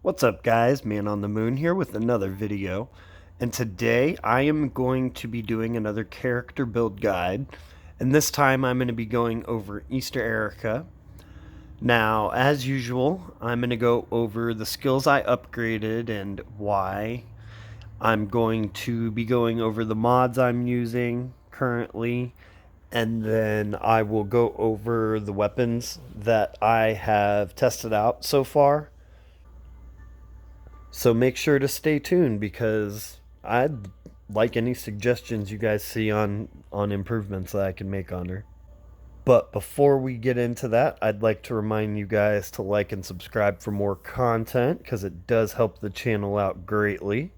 What's up guys, Man on the Moon here with another video, and today I am going to be doing another character build guide, and this time I'm going to be going over Easter Erika. Now, as usual, I'm going to go over the skills I upgraded and why. I'm going to be going over the mods I'm using currently, and then I will go over the weapons that I have tested out so far. So make sure to stay tuned because I'd like any suggestions you guys see on improvements that I can make on her. But before we get into that, I'd like to remind you guys to like and subscribe for more content because it does help the channel out greatly.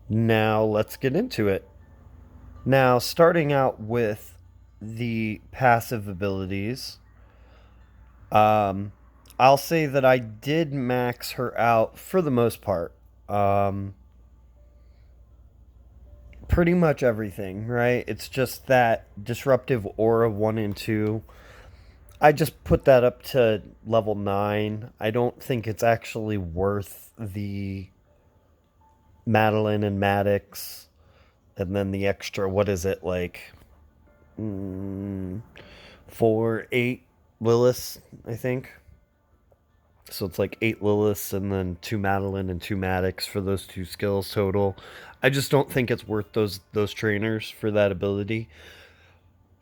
Now let's get into it. Now, starting out with the passive abilities, I'll say that I did max her out for the most part. Pretty much everything, right? It's just that disruptive aura 1 and 2. I just put that up to level 9. I don't think it's actually worth the Madeline and Maddox and then the extra, what is it, like 8 Lilith, I think. So it's like 8 Liliths and then 2 Madeline and 2 Maddox for those 2 skills total. I just don't think it's worth those trainers for that ability.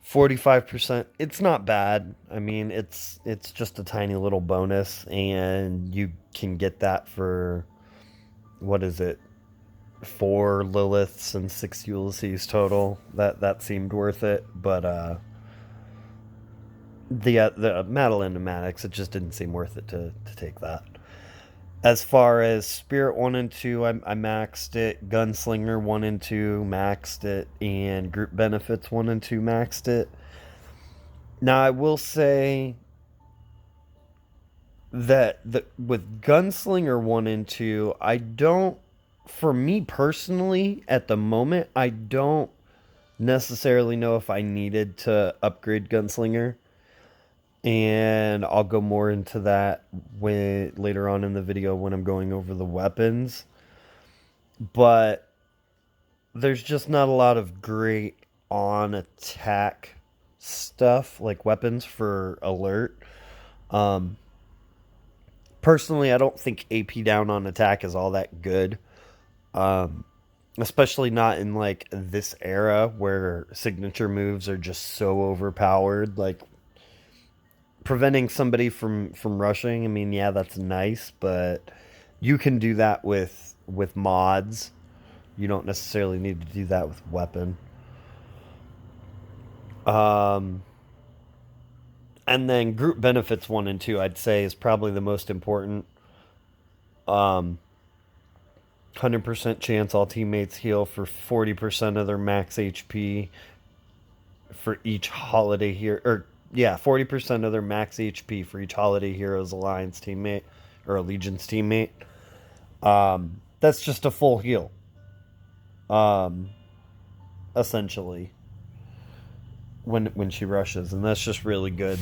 45%, it's not bad. I mean, it's just a tiny little bonus, and you can get that for, what is it, 4 Liliths and 6 Ulysses total. That seemed worth it, but the Madeline and Maddox, it just didn't seem worth it to take that. As far as Spirit 1 and 2, I maxed it. Gunslinger 1 and 2, maxed it. And Group Benefits 1 and 2, maxed it. Now, I will say that with Gunslinger 1 and 2, I don't, for me personally, at the moment, I don't necessarily know if I needed to upgrade Gunslinger. And I'll go more into that later on in the video when I'm going over the weapons. But there's just not a lot of great on attack stuff like weapons for alert. Personally, I don't think AP down on attack is all that good. Especially not in like this era where signature moves are just so overpowered. Like preventing somebody from rushing, I mean, yeah, that's nice, but you can do that with mods. You don't necessarily need to do that with weapon. And then Group Benefits 1 and 2, I'd say, is probably the most important. 100% chance all teammates heal for 40% of their max HP for each holiday here, or yeah, 40% of their max HP for each Holiday Heroes Alliance teammate or Allegiance teammate. That's just a full heal. Essentially, when she rushes, and that's just really good.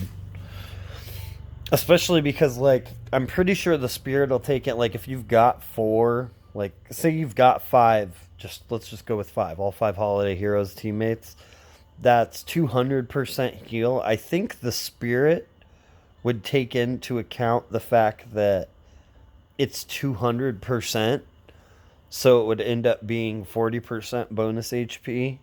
Especially because, like, I'm pretty sure the Spirit will take it. Like, if you've got 4, like, say you've got 5, let's just go with 5, all 5 Holiday Heroes teammates. That's 200% heal. I think the Spirit would take into account the fact that it's 200%, so it would end up being 40% bonus HP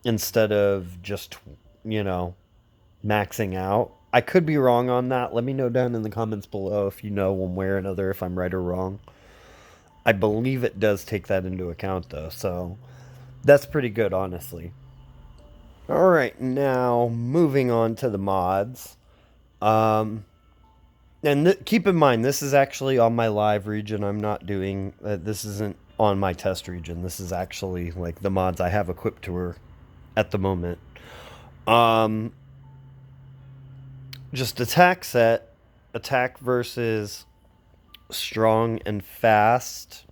instead of just, maxing out. I could be wrong on that. Let me know down in the comments below if you know one way or another, if I'm right or wrong. I believe it does take that into account, though, so that's pretty good, honestly. Alright, now moving on to the mods. And keep in mind, this is actually on my live region. I'm not doing, this isn't on my test region. This is actually, like, the mods I have equipped to her at the moment. Just attack set, attack versus strong and fast,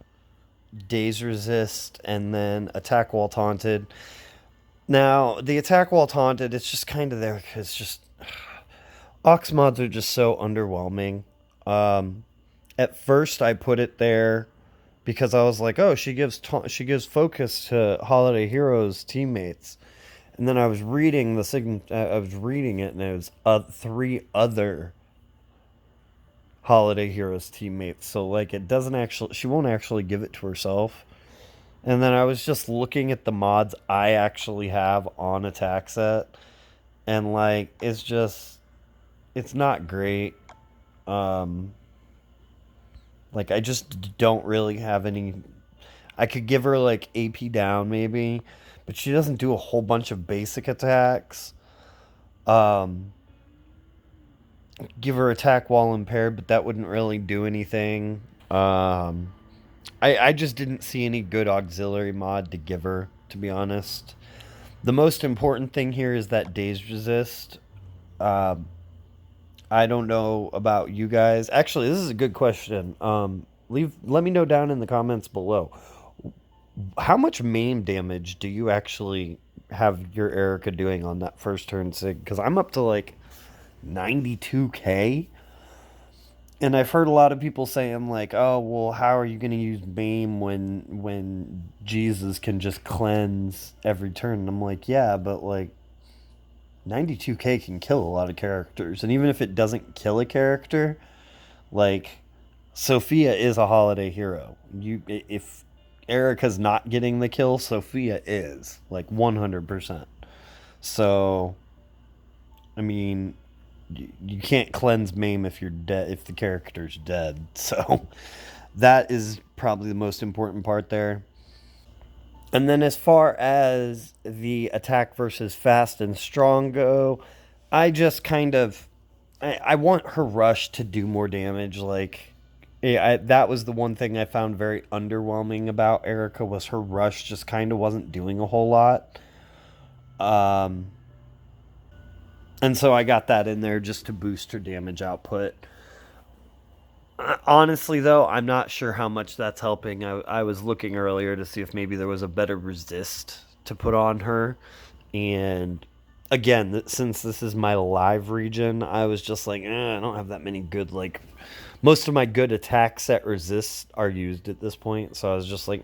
daze resist, and then attack while taunted. Now, the attack while taunted, it's just kind of there because just Ox mods are just so underwhelming. At first, I put it there because I was like, oh, she gives focus to Holiday Heroes teammates. And then I was reading I was reading it, and it was three other Holiday Heroes teammates. So like, it doesn't actually, she won't actually give it to herself. And then I was just looking at the mods I actually have on attack set, and like, it's not great. Um, like, I just don't really have any. I could give her like AP down maybe, but she doesn't do a whole bunch of basic attacks. Um, give her attack while impaired, but that wouldn't really do anything. I just didn't see any good auxiliary mod to give her, to be honest. The most important thing here is that daze resist. Um, I don't know about you guys. Actually, this is a good question. Let me know down in the comments below. How much maim damage do you actually have your Erika doing on that first turn sig? Because I'm up to like 92k, and I've heard a lot of people saying like, "Oh, well, how are you going to use maim when Jesus can just cleanse every turn?" And I'm like, "Yeah, but like 92k can kill a lot of characters, and even if it doesn't kill a character, like Sophia is a holiday hero. If Erika's not getting the kill, Sophia is like 100%. So, I mean, you can't cleanse maim if you're dead, if the character's dead. So that is probably the most important part there. And then as far as the attack versus fast and strong go, I just kind of I want her rush to do more damage. Like, that was the one thing I found very underwhelming about Erika, was her rush just kind of wasn't doing a whole lot. Um, and so I got that in there just to boost her damage output. Honestly, though, I'm not sure how much that's helping. I was looking earlier to see if maybe there was a better resist to put on her. And again, since this is my live region, I was just like, I don't have that many good, like, most of my good attack set resists are used at this point. So I was just like,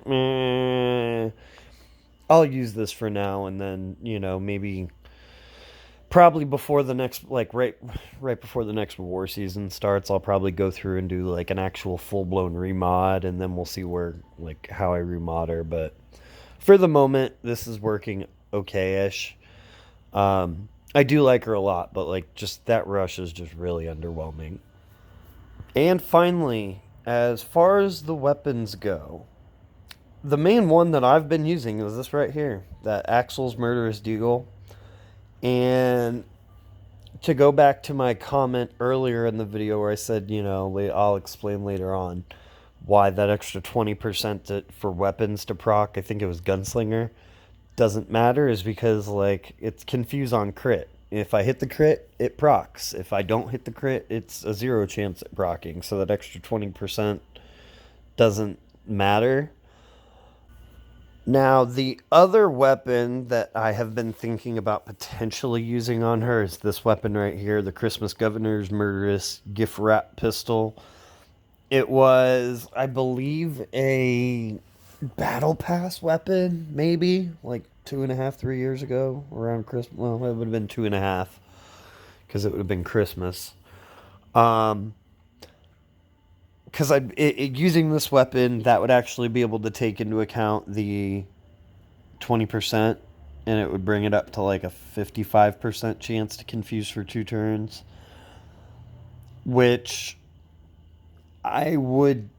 I'll use this for now. And then, maybe probably before the next, like, right before the next war season starts, I'll probably go through and do like an actual full-blown remod, and then we'll see where, like, how I remod her. But for the moment, this is working okay-ish. I do like her a lot, but like, just that rush is just really underwhelming. And finally, as far as the weapons go, the main one that I've been using is this right here, that Axel's Murderous Deagle. And to go back to my comment earlier in the video where I said, I'll explain later on why that extra 20% for weapons to proc, I think it was Gunslinger, doesn't matter, is because like, it's confuse on crit. If I hit the crit, it procs. If I don't hit the crit, it's a 0 chance at procking. So that extra 20% doesn't matter. Now, the other weapon that I have been thinking about potentially using on her is this weapon right here, the Christmas Governor's Murderous Gift Wrap Pistol. It was, I believe, a battle pass weapon, maybe like 2.5, 3 years ago, around Christmas. Well, it would have been 2.5 because it would have been Christmas. Because using this weapon, that would actually be able to take into account the 20%, and it would bring it up to like a 55% chance to confuse for 2 turns, which I would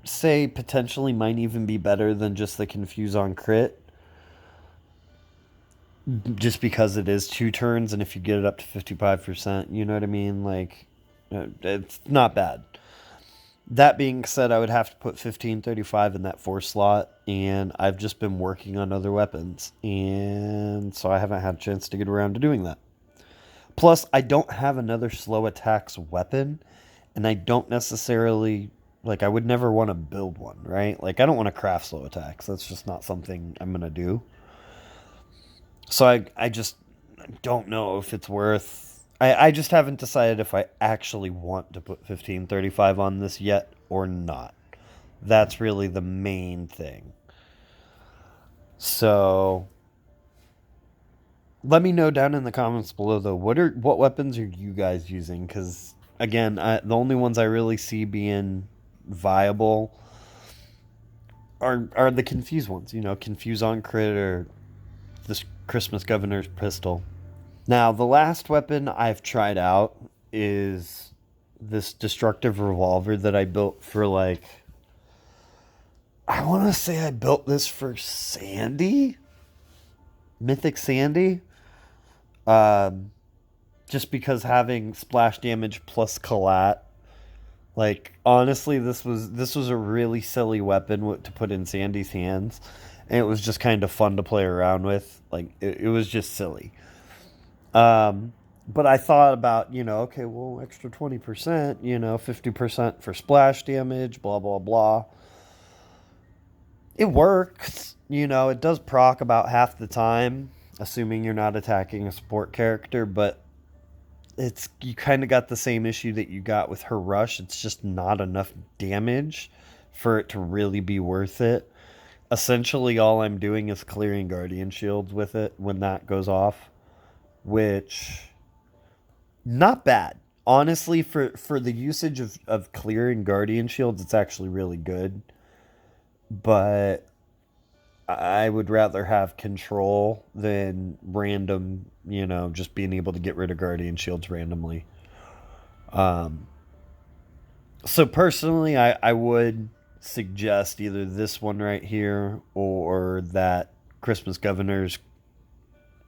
say potentially might even be better than just the confuse on crit, just because it is 2 turns, and if you get it up to 55%, you know what I mean? Like, it's not bad. That being said, I would have to put 1535 in that 4 slot, and I've just been working on other weapons, and so I haven't had a chance to get around to doing that. Plus, I don't have another slow attacks weapon, and I don't necessarily, like, I would never want to build one, right? Like, I don't want to craft slow attacks. That's just not something I'm going to do. So I just don't know if it's worth... I just haven't decided if I actually want to put 1535 on this yet, or not. That's really the main thing. So let me know down in the comments below, though, what weapons are you guys using? Because again, the only ones I really see being viable are the confused ones. Confuse on crit or this Christmas Governor's pistol. Now, the last weapon I've tried out is this destructive revolver that I built for, like, I want to say I built this for Sandy? Mythic Sandy? Just because having splash damage plus collat, like, honestly, this was a really silly weapon to put in Sandy's hands, and it was just kind of fun to play around with. Like, it was just silly. But I thought about, okay, well, extra 20%, 50% for splash damage, blah, blah, blah. It works, it does proc about half the time, assuming you're not attacking a support character, but you kind of got the same issue that you got with her rush. It's just not enough damage for it to really be worth it. Essentially, all I'm doing is clearing Guardian Shields with it when that goes off, which, not bad. Honestly, for the usage of clearing Guardian Shields, it's actually really good. But I would rather have control than random, just being able to get rid of Guardian Shields randomly. So personally, I would suggest either this one right here or that Christmas Governor's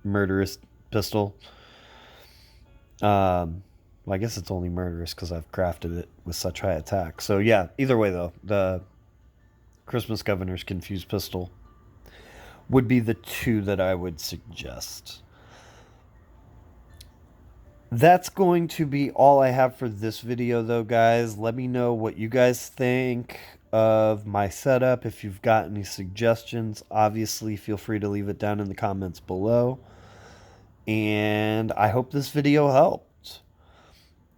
murderous pistol. Well, I guess it's only murderous because I've crafted it with such high attack. So yeah, either way though, the Christmas Governor's confused pistol would be the two that I would suggest. That's going to be all I have for this video, though, guys. Let me know what you guys think of my setup. If you've got any suggestions, obviously feel free to leave it down in the comments below. And I hope this video helped.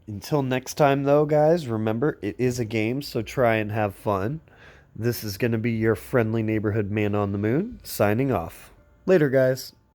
Until next time, though, guys, remember, it is a game, so try and have fun. This is going to be your friendly neighborhood man on the moon, signing off. Later, guys.